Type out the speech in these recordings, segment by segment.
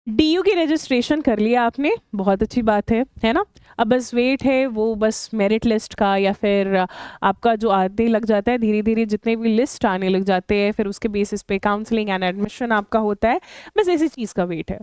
DU की registration कर लिया आपने, बहुत अच्छी बात है ना। अब बस वेट है वो बस मेरिट लिस्ट का, या फिर आपका जो आने लग जाता है धीरे धीरे, जितने भी लिस्ट आने लग जाते हैं फिर उसके बेसिस पे काउंसलिंग एंड एडमिशन आपका होता है। बस इसी चीज़ का वेट है।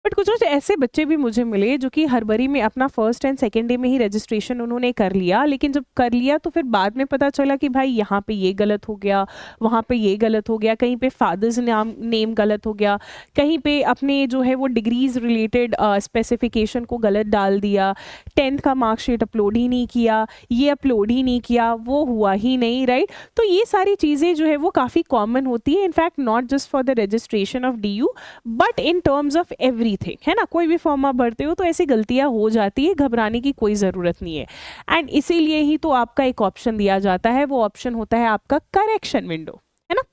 बट कुछ कुछ ऐसे बच्चे भी मुझे मिले जो कि हड़बड़ी में अपना फर्स्ट एंड सेकेंड डे में ही रजिस्ट्रेशन उन्होंने कर लिया, लेकिन जब कर लिया तो फिर बाद में पता चला कि भाई यहाँ पे ये गलत हो गया, वहाँ पे ये गलत हो गया, कहीं पे फादर्स नेम गलत हो गया, कहीं पे अपने जो है वो डिग्रीज रिलेटेड स्पेसिफिकेशन को गलत डाल दिया, 10th का मार्कशीट अपलोड ही नहीं किया, ये अपलोड ही नहीं किया, वो हुआ ही नहीं, राइट। तो ये सारी चीज़ें जो है वो काफ़ी कॉमन होती है, in fact not just for the registration of DU but in terms of everything, है ना। कोई भी फॉर्म आप भरते हो तो ऐसी गलतियां हो जाती है, घबराने की कोई ज़रूरत नहीं है। एंड इसीलिए ही तो आपका एक ऑप्शन दिया जाता है, वो ऑप्शन होता है आपका करेक्शन विंडो, है ना।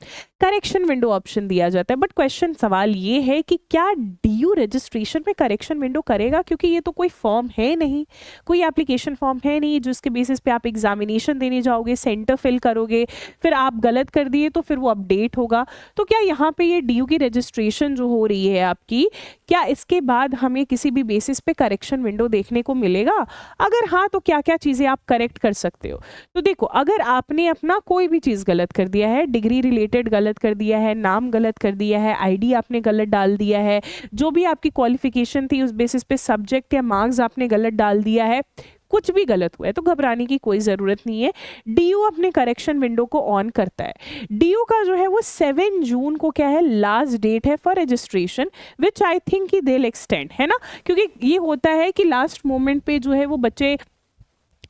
करेक्शन विंडो ऑप्शन दिया जाता है। बट क्वेश्चन सवाल ये है कि क्या DU रजिस्ट्रेशन में करेक्शन विंडो करेगा, क्योंकि ये तो कोई फॉर्म है नहीं, कोई एप्लीकेशन फॉर्म है नहीं जिसके बेसिस पे आप एग्जामिनेशन देने जाओगे, सेंटर फिल करोगे, फिर आप गलत कर दिए तो फिर वो अपडेट होगा। तो क्या यहाँ पे ये DU की रजिस्ट्रेशन जो हो रही है आपकी, क्या इसके बाद हमें किसी भी बेसिस पे करेक्शन विंडो देखने को मिलेगा? अगर हाँ तो क्या क्या चीज़ें आप करेक्ट कर सकते हो? तो देखो, अगर आपने अपना कोई भी चीज़ गलत कर दिया है, डिग्री रिलेटेड गलत कर दिया है, नाम गलत कर दिया है, ID आपने गलत डाल दिया है, जो भी आपकी क्वालिफिकेशन थी उस बेसिस पे सब्जेक्ट या मार्क्स आपने गलत डाल दिया है, कुछ भी गलत हुआ है तो घबराने की कोई ज़रूरत नहीं है। DU अपने करेक्शन विंडो को ऑन करता है। DU का जो है वो 7 जून को क्या है, लास्ट डेट है for registration, which I think कि दे एक्सटेंड, है ना। क्योंकि ये होता है कि लास्ट मोमेंट पे जो है वो बच्चे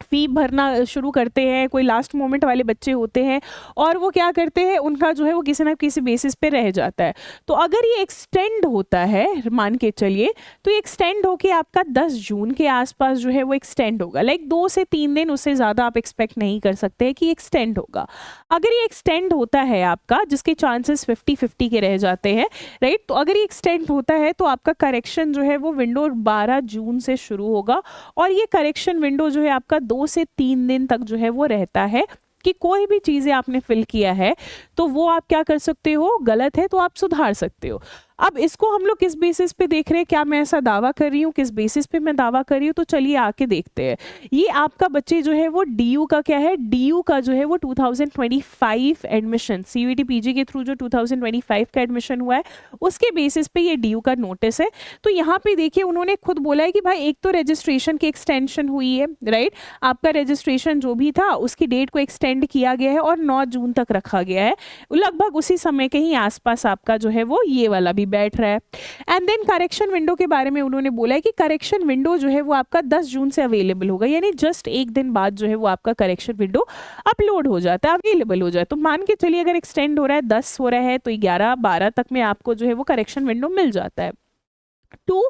फी भरना शुरू करते हैं, कोई लास्ट मोमेंट वाले बच्चे होते हैं और वो क्या करते हैं, उनका जो है वो किसी ना किसी बेसिस पे रह जाता है। तो अगर ये एक्सटेंड होता है, मान के चलिए, तो ये एक्सटेंड होके आपका 10 जून के आसपास जो है वो एक्सटेंड होगा, लाइक 2 से 3 दिन, उससे ज़्यादा आप एक्सपेक्ट नहीं कर सकते कि एक्सटेंड होगा। अगर ये एक्सटेंड होता है आपका, जिसके चांसेस 50-50 के रह जाते हैं, राइट, तो अगर ये एक्सटेंड होता है तो आपका करेक्शन जो है वो विंडो 12 जून से शुरू होगा और ये करेक्शन विंडो जो है आपका 2 से 3 दिन तक जो है वो रहता है कि कोई भी चीज़ें आपने फिल किया है तो वो आप क्या कर सकते हो, गलत है तो आप सुधार सकते हो। अब इसको हम लोग किस बेसिस पे देख रहे हैं, क्या मैं ऐसा दावा कर रही हूँ, किस बेसिस पे मैं दावा कर रही हूँ, तो चलिए आके देखते हैं। ये आपका बच्चे जो है वो DU का क्या है, DU का जो है वो 2025 एडमिशन, CUET PG के थ्रू जो 2025 का एडमिशन हुआ है उसके बेसिस पे ये DU का नोटिस है। तो यहाँ पे देखिए उन्होंने खुद बोला है कि भाई एक तो रजिस्ट्रेशन की एक्सटेंशन हुई है, राइट, आपका रजिस्ट्रेशन जो भी था उसकी डेट को एक्सटेंड किया गया है और 9 जून तक रखा गया है, लगभग उसी समय के ही आसपास आपका जो है वो ये वाला भी बैठ रहा है। एंड देन करेक्शन विंडो के बारे में उन्होंने बोला है कि करेक्शन विंडो जो है वो आपका 10 जून से अवेलेबल होगा, यानी जस्ट एक दिन बाद जो है वो आपका करेक्शन विंडो अपलोड हो जाता है, अवेलेबल हो जाए। तो मान के चलिए अगर एक्सटेंड हो रहा है, 10 हो रहा है, तो 11-12 तक में आपको जो है वो करेक्शन विंडो मिल जाता है टू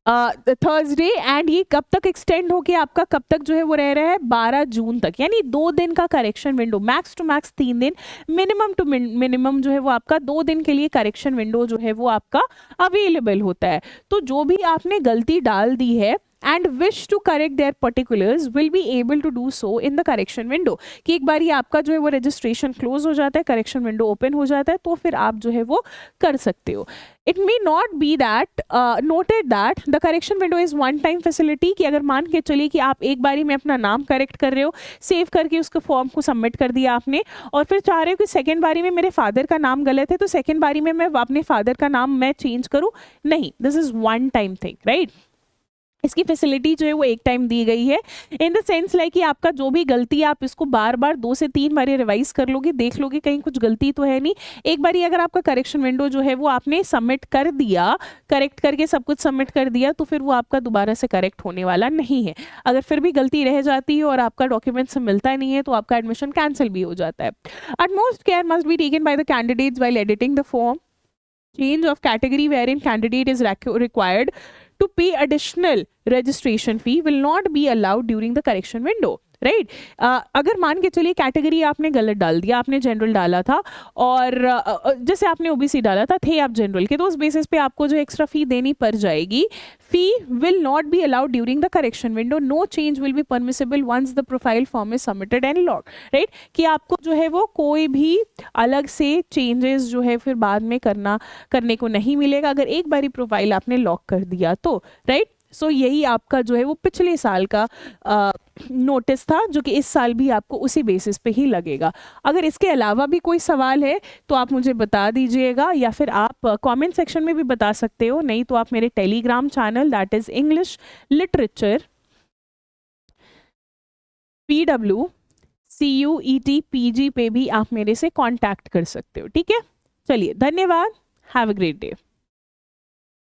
थर्सडे। एंड ये कब तक एक्सटेंड होके आपका कब तक जो है वो रह रहा है, 12 जून तक, यानी 2 दिन का correction window, max to max 3 दिन, मिनिमम टू मिनिमम जो है वो आपका 2 दिन के लिए करेक्शन विंडो जो है वो आपका अवेलेबल होता है। तो जो भी आपने गलती डाल दी है and wish to correct their particulars will be able to do so in the correction window, कि एक बार ही आपका जो है वो रजिस्ट्रेशन क्लोज हो जाता है, करेक्शन विंडो ओपन हो जाता है, तो फिर आप जो है वो कर सकते हो। It may not be that noted that the correction window is one time facility, कि अगर मान के चलिए कि आप एक बारी में अपना नाम करेक्ट कर रहे हो, सेव करके उसको फॉर्म को सबमिट कर दिया आपने, और फिर चाह रहे हो कि सेकेंड बारी में मेरे फादर का नाम गलत है तो सेकेंड बारी में मैं अपने फादर का नाम मैं चेंज करूँ, नहीं, this is one time thing, right. इसकी फैसिलिटी जो है वो एक टाइम दी गई है, इन द सेंस लाइक कि आपका जो भी गलती है आप इसको बार बार 2 से 3 बार रिवाइज कर लोगे, देख लोगे कहीं कुछ गलती तो है नहीं। एक बार अगर आपका करेक्शन विंडो जो है वो आपने सबमिट कर दिया, करेक्ट करके सब कुछ सबमिट कर दिया, तो फिर वो आपका दोबारा से करेक्ट होने वाला नहीं है। अगर फिर भी गलती रह जाती है और आपका डॉक्यूमेंट से मिलता नहीं है तो आपका एडमिशन कैंसिल भी हो जाता है। Utmost care must be taken by the candidates while editing the form. Change of category wherein candidate is required to pay additional registration fee will not be allowed during the correction window. Right. अगर मान के चलिए category आपने गलत डाल दिया, आपने general डाला था और जैसे आपने ओबीसी डाला था, थे आप जनरल के, तो उस बेसिस पे आपको जो एक्स्ट्रा फी देनी पड़ जाएगी। Fee will not be allowed during the correction window, no change will be permissible once the profile form is submitted and log, right. कि आपको जो है वो कोई भी अलग से चेंजेस जो है फिर बाद में करने को नहीं मिलेगा, अगर एक बारी प्रोफाइल आपने लॉक कर दिया तो, राइट। सो यही आपका जो है वो पिछले साल का नोटिस था, जो कि इस साल भी आपको उसी बेसिस पे ही लगेगा। अगर इसके अलावा भी कोई सवाल है तो आप मुझे बता दीजिएगा, या फिर आप कमेंट सेक्शन में भी बता सकते हो, नहीं तो आप मेरे Telegram channel that is English literature PWCUET PG पे भी आप मेरे से कांटेक्ट कर सकते हो। ठीक है, चलिए धन्यवाद, हैव अ ग्रेट डे।